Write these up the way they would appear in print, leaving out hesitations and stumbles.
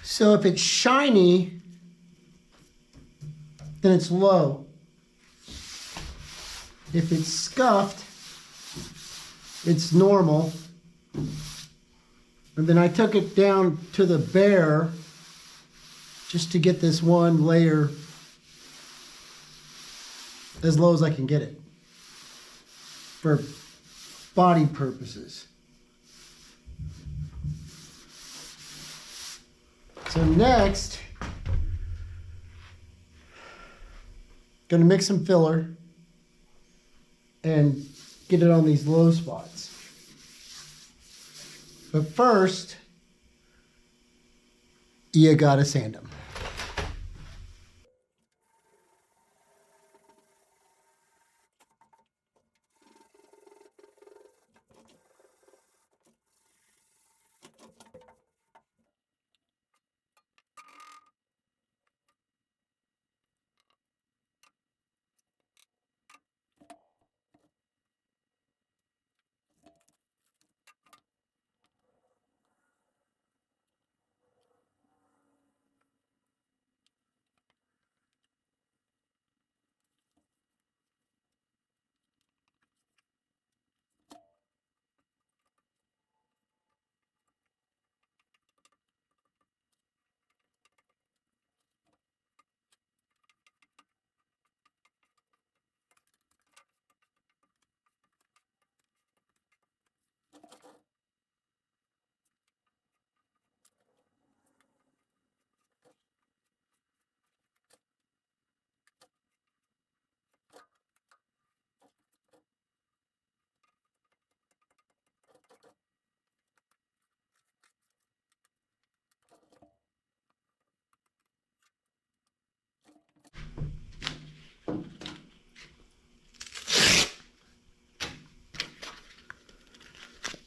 So if it's shiny, then it's low. If it's scuffed, it's normal. And then I took it down to the bare just to get this one layer as low as I can get it for body purposes. So next, gonna mix some filler and get it on these low spots. But first, you gotta sand them.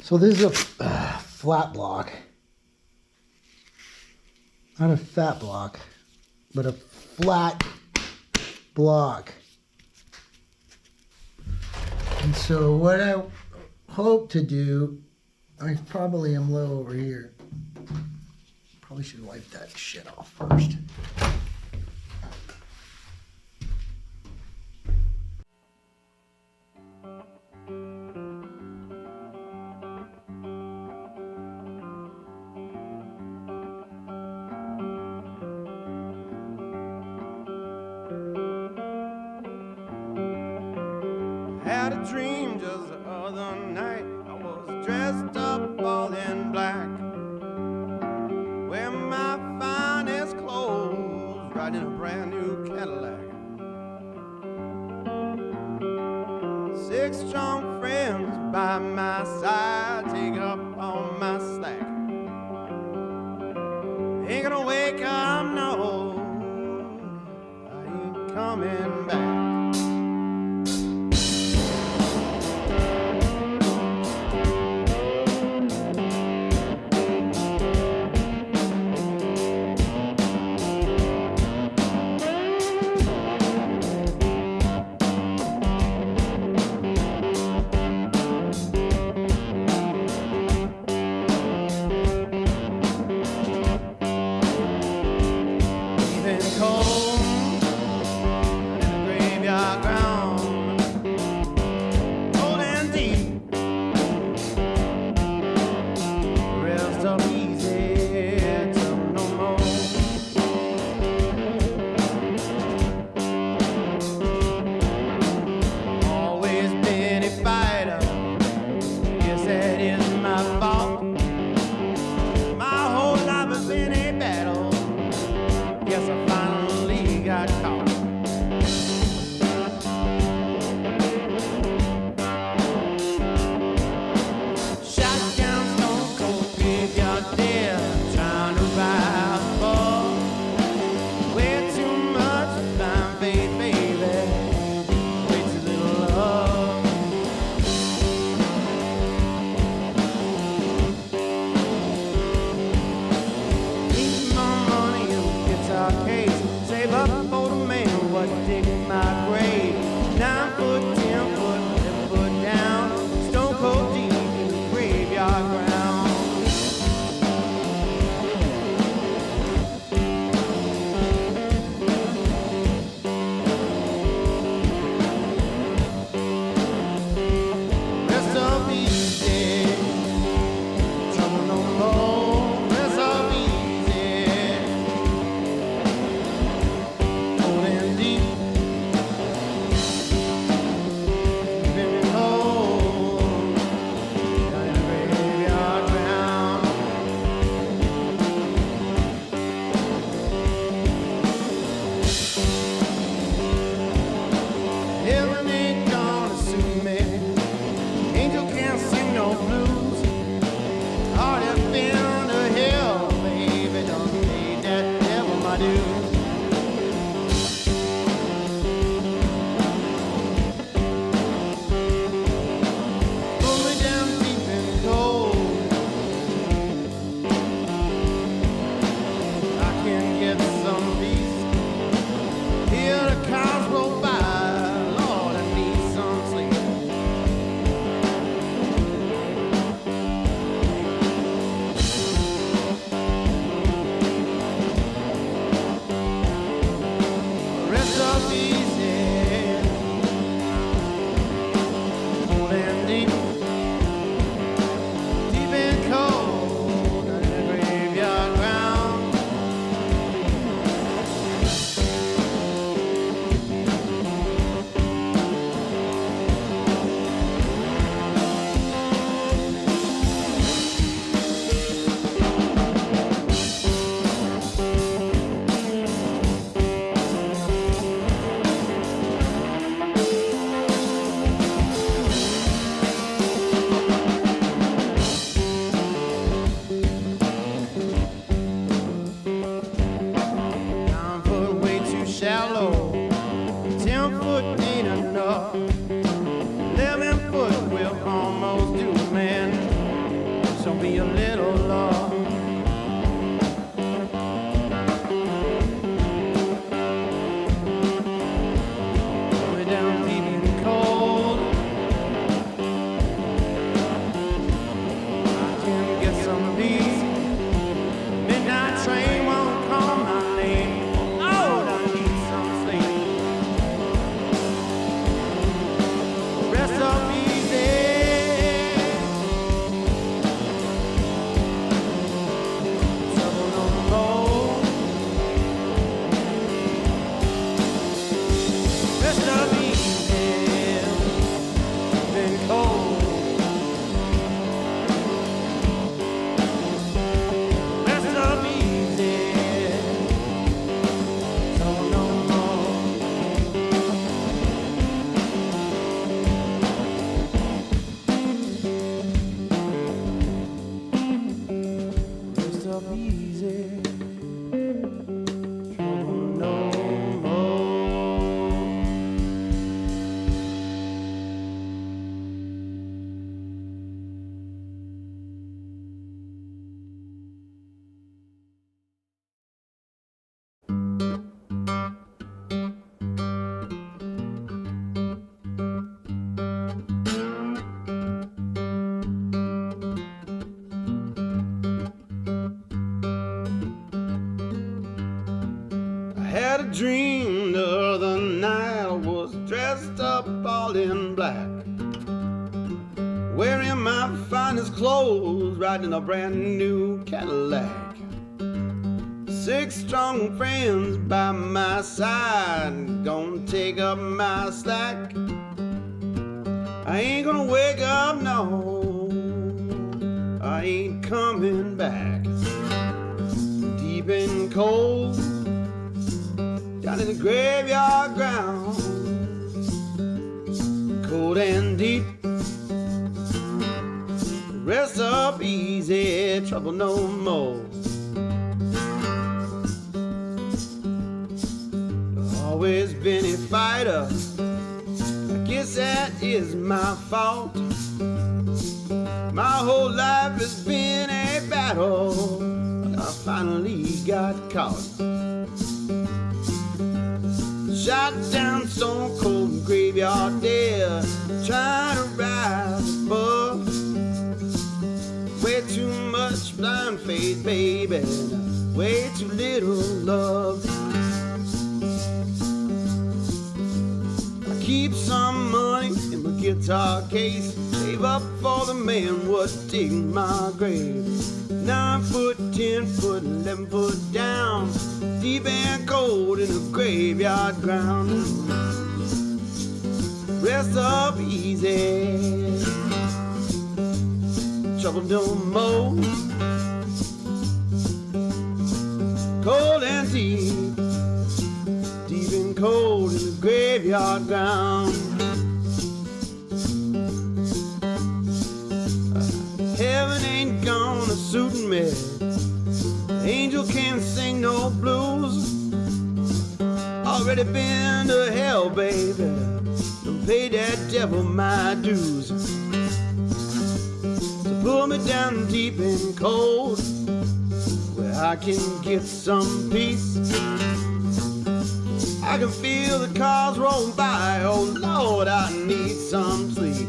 So this is a flat block, not a fat block, but a flat block. And so what I hope to do, I probably am low over here. Probably should wipe that shit off first. Had a dream just the other night. I was dressed up all in black, wearing my finest clothes, riding a brand new Cadillac. 6 strong friends by my side, taking up all my slack. Ain't gonna wake up, no, I ain't coming back. Cold in the gray Had a dream the other night, I was dressed up all in black, wearing my finest clothes, riding a brand new Cadillac. 6 strong friends by my side, gonna take up my slack. I ain't gonna wake up, no, I ain't coming back. Deep and cold, down in the graveyard ground, cold and deep, rest up easy, trouble no more. Always been a fighter, I guess that is my fault. My whole life has been a battle, but I finally got caught. Shot down stone cold graveyard there, trying to rise above. Way too much blind faith, baby, way too little love. I keep some money in my guitar case, save up for the man what dig my grave. 9 foot, 10 foot, 11 foot down, deep and cold in the graveyard ground. Rest up easy, trouble no more. Cold and deep, deep and cold in the graveyard ground. Heaven ain't gonna suit me, angel can't sing no blues. Already been to hell, baby, and paid that devil my dues. So pull me down deep and cold, where I can get some peace. I can feel the cars roll by, oh Lord, I need some sleep.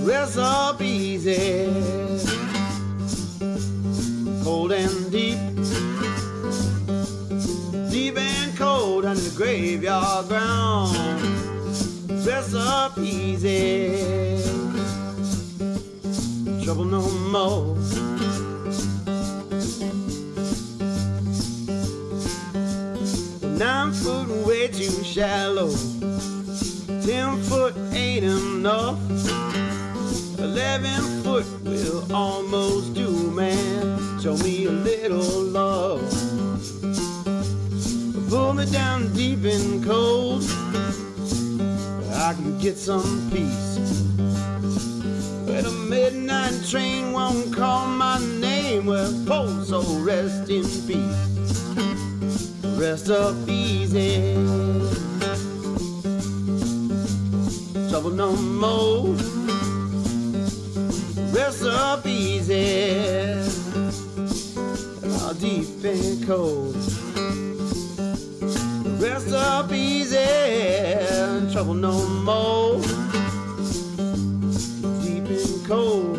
Rest up easy, cold and deep, deep and cold under the graveyard ground. Rest up easy, trouble no more. Nine foot way too shallow, 10 foot ain't enough, 11 foot will almost do, man. Show me a little love. Pull me down deep and cold, where I can get some peace. Where the midnight train won't call my name, where post so rest in peace. Rest up easy, trouble no more. Rest up easy, all deep and cold. Rest up easy, trouble no more. Deep and cold.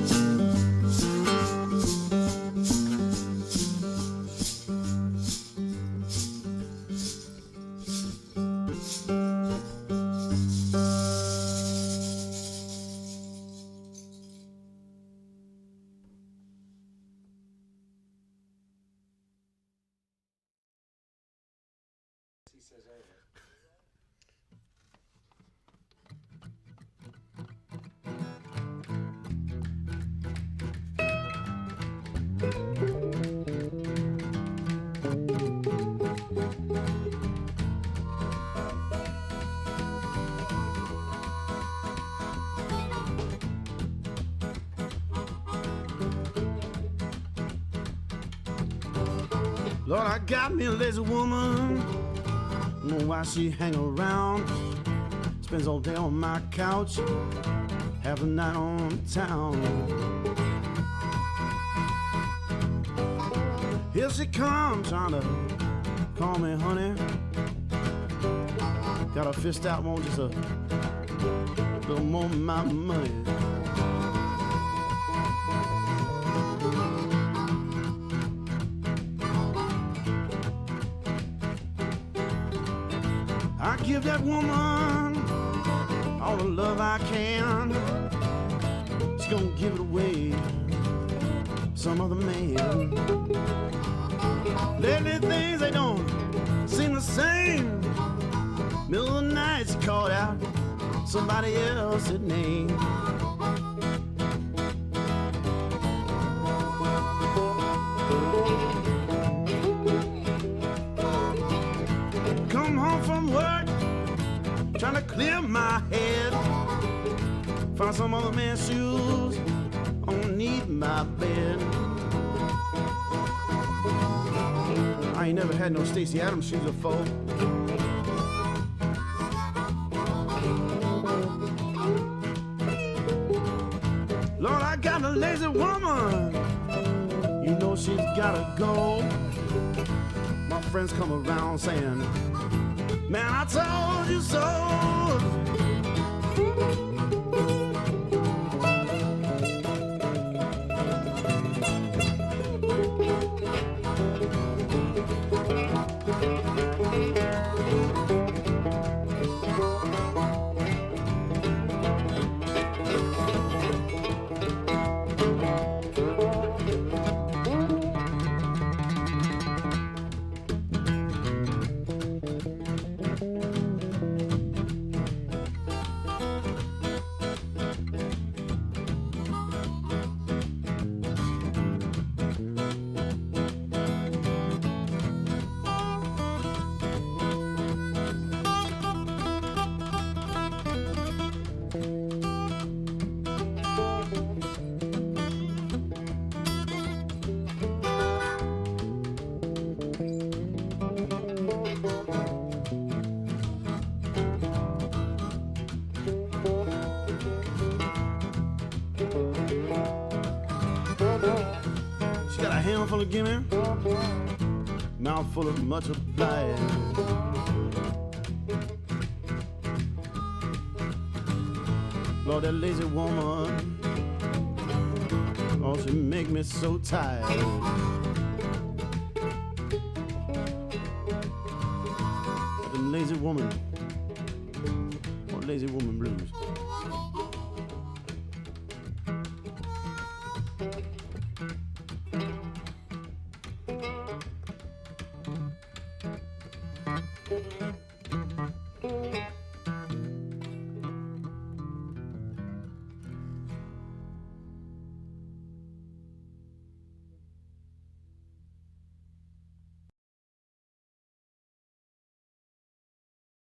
Lord, I got me a lazy woman, know why she hang around. Spends all day on my couch, half a night on town. Here she comes, trying to call me honey. Got her fist out, want just a little more of my money. give that woman all the love I can. She's gonna give it away to some other man. Lately things they don't seem the same. Middle of the night she called out somebody else's name. Come home from work, trying to clear my head. Found some other man's shoes underneath my bed. I ain't never had no Stacey Adams shoes before. Lord, I got a lazy woman. You know she's gotta go. My friends come around saying, man, I told you so. She got a handful of gimme, mouth full of much obliged. Lord, that lazy woman, oh, she make me so tired. Them lazy woman, or lazy woman blues.